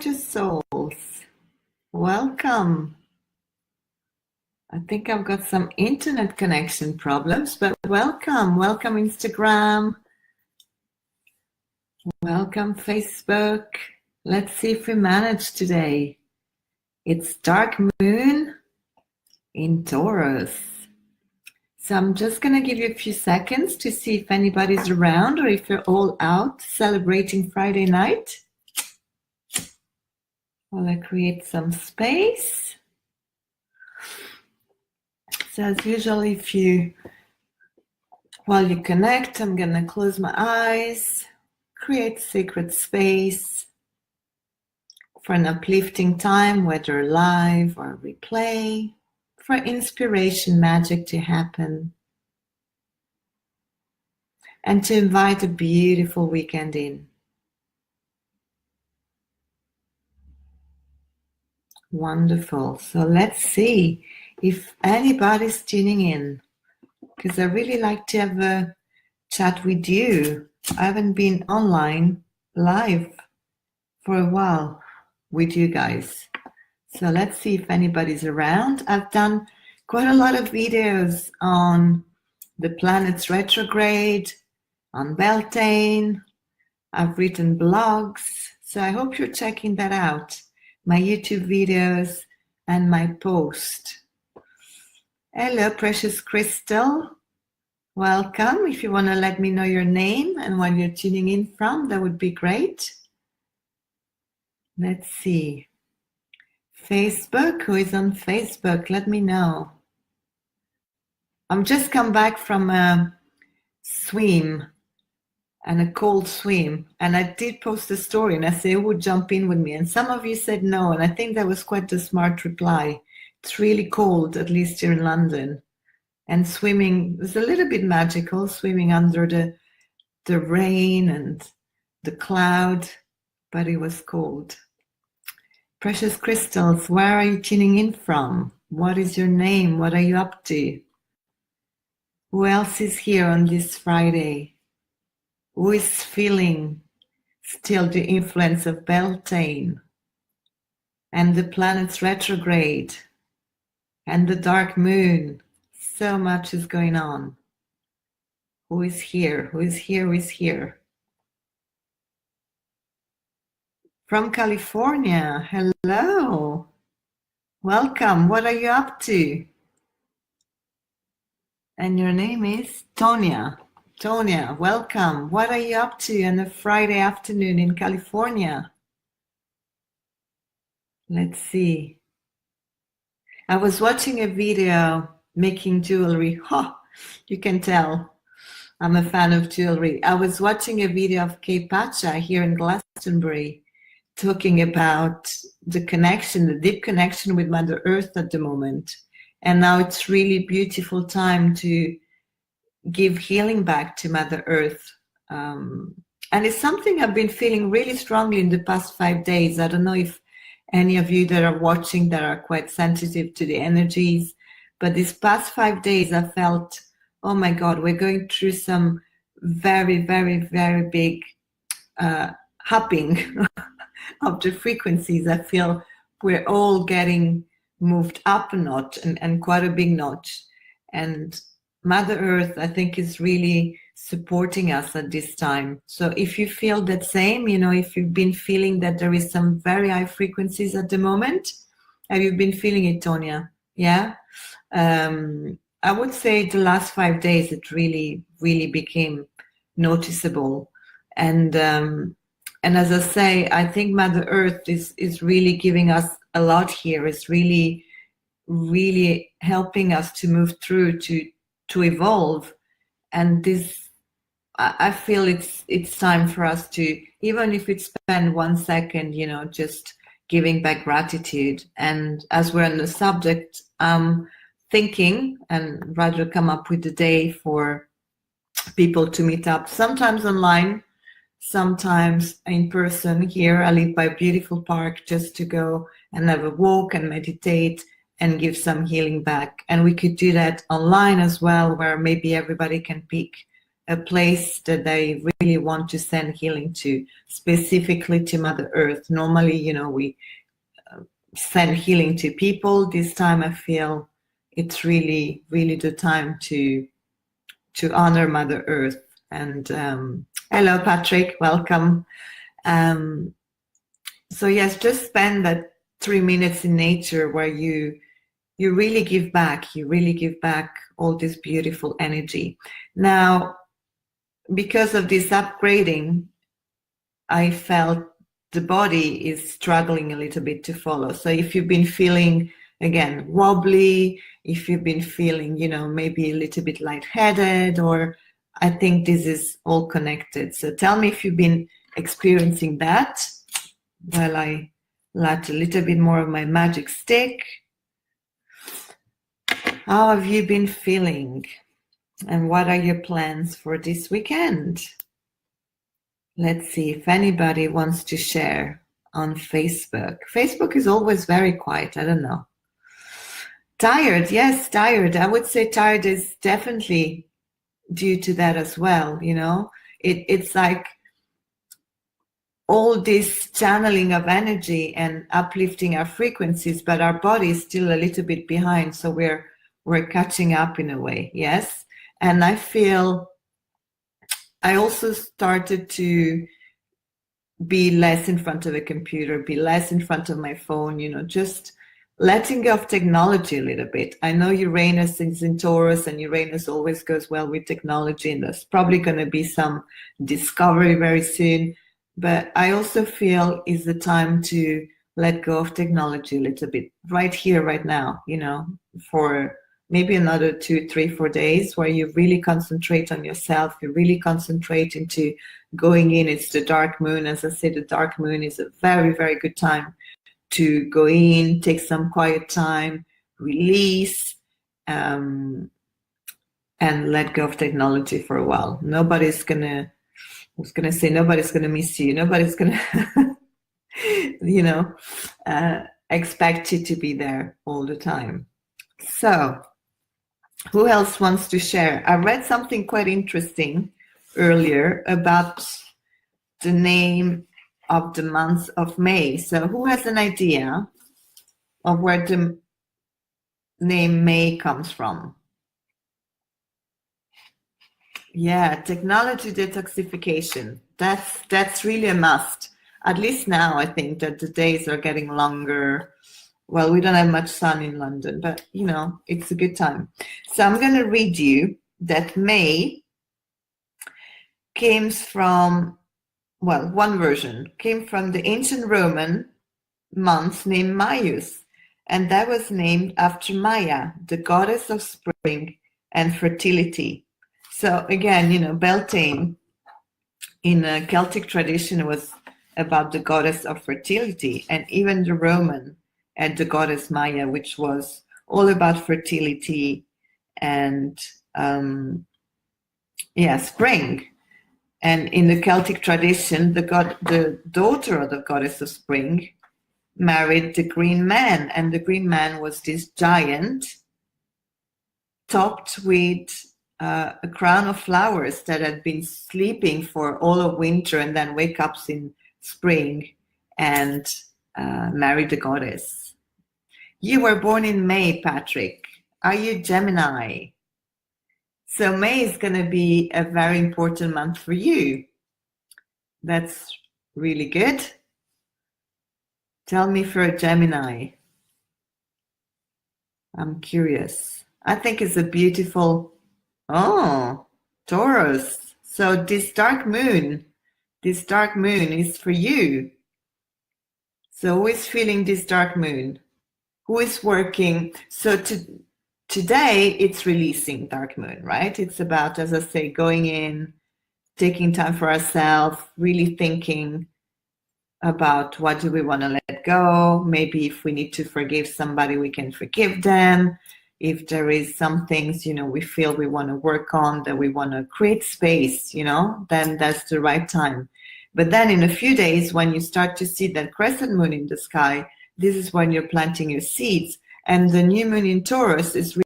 gorgeous souls. Welcome. I think I've got some internet connection problems, but welcome. Welcome Instagram. Welcome Facebook. Let's see if we manage today. It's dark moon in Taurus. So I'm just going to give you a few seconds to see if anybody's around or if you're all out celebrating Friday night. While I create some space. So as usual, while you connect, I'm going to close my eyes, create sacred space for an uplifting time, whether live or replay, for inspiration magic to happen, and to invite a beautiful weekend in. Wonderful. So let's see if anybody's tuning in, because I really like to have a chat with you. I haven't been online live for a while with you guys. So let's see if anybody's around. I've done quite a lot of videos on the planets retrograde, on Beltane. I've written blogs. So I hope you're checking that out. My YouTube videos and my post. Hello, precious crystal. Welcome. If you want to let me know your name and where you're tuning in from, that would be great. Let's see. Facebook, who is on Facebook? Let me know. I'm just come back from a swim and a cold swim, and I did post a story and I said who would jump in with me, and some of you said no, and I think that was quite a smart reply. It's really cold, at least here in London, and swimming was a little bit magical, swimming under the rain and the cloud, but it was cold. Precious crystals, where are you tuning in from? What is your name? What are you up to? Who else is here on this Friday? Who is feeling still the influence of Beltane and the planets retrograde and the dark moon? So much is going on. Who is here? Who is here? Who is here? From California, hello. Welcome. What are you up to? And your name is Tonya. Tonya, welcome. What are you up to on a Friday afternoon in California? Let's see. I was watching a video making jewelry. You can tell I'm a fan of jewelry. I was watching a video of Kay Pacha here in Glastonbury talking about the connection, the deep connection with Mother Earth at the moment. And now it's really beautiful time to give healing back to Mother Earth. And it's something I've been feeling really strongly in the past 5 days. I don't know if any of you that are watching that are quite sensitive to the energies, but these past 5 days I felt, oh my God, we're going through some very, very, very big hopping of the frequencies. I feel we're all getting moved up a notch and quite a big notch. And Mother Earth, I think, is really supporting us at this time. So if you feel that same, if you've been feeling that there is some very high frequencies at the moment, have you been feeling it, Tonya? Yeah? I would say the last 5 days, it really, really became noticeable. And as I say, I think Mother Earth is really giving us a lot here. It's really, really helping us to move through, to evolve. And this, I feel it's time for us to, even if it's spend 1 second, just giving back gratitude. And as we're on the subject, thinking and rather come up with a day for people to meet up, sometimes online, sometimes in person. Here I live by a beautiful park, just to go and have a walk and meditate and give some healing back. And we could do that online as well, where maybe everybody can pick a place that they really want to send healing to, specifically to Mother Earth. Normally, you know, we send healing to people. This time I feel it's really, really the time to honor Mother Earth. And hello, Patrick, welcome. So yes, just spend that 3 minutes in nature where you really give back. You really give back all this beautiful energy. Now, because of this upgrading, I felt the body is struggling a little bit to follow. So if you've been feeling, again, wobbly, if you've been feeling, you know, maybe a little bit lightheaded, or I think this is all connected. So tell me if you've been experiencing that. While I light a little bit more of my magic stick. How have you been feeling? And what are your plans for this weekend? Let's see if anybody wants to share on Facebook. Facebook is always very quiet. I don't know. Tired. Yes, tired. I would say tired is definitely due to that as well. You know, it's like all this channeling of energy and uplifting our frequencies, but our body is still a little bit behind. So we're catching up in a way. Yes. And I feel I also started to be less in front of a computer, be less in front of my phone, you know, just letting go of technology a little bit. I know Uranus is in Taurus, and Uranus always goes well with technology, and there's probably going to be some discovery very soon. But I also feel is the time to let go of technology a little bit right here, right now, you know, for maybe another 2, 3, 4 days where you really concentrate on yourself. You really concentrate into going in. It's the dark moon. As I said, the dark moon is a very, very good time to go in, take some quiet time, release, and let go of technology for a while. Nobody's gonna miss you. Nobody's gonna, you know, expect you to be there all the time. So, who else wants to share? I read something quite interesting earlier about the name of the month of May. So who has an idea of where the name May comes from? Yeah, technology detoxification. That's really a must. At least now I think that the days are getting longer. Well, we don't have much sun in London, but, you know, it's a good time. So I'm going to read you that May came from, well, one version came from the ancient Roman month named Maius, and that was named after Maya, the goddess of spring and fertility. So again, you know, Beltane in a Celtic tradition was about the goddess of fertility, and even the Roman and the goddess Maya, which was all about fertility and spring. And in the Celtic tradition, the daughter of the goddess of spring married the Green Man, and the Green Man was this giant topped with a crown of flowers that had been sleeping for all of winter and then wake up in spring and marry the goddess. You were born in May, Patrick. Are you Gemini? So May is going to be a very important month for you. That's really good. Tell me for a Gemini. I'm curious. I think it's a beautiful, Taurus. So this dark moon is for you. So who is feeling this dark moon? Who is working? So today it's releasing dark moon, right? It's about, as I say, going in, taking time for ourselves, really thinking about what do we want to let go. Maybe if we need to forgive somebody, we can forgive them. If there is some things, you know, we feel we want to work on, that we want to create space, you know, then that's the right time. But then in a few days, when you start to see that crescent moon in the sky, this is when you're planting your seeds. And the new moon in Taurus is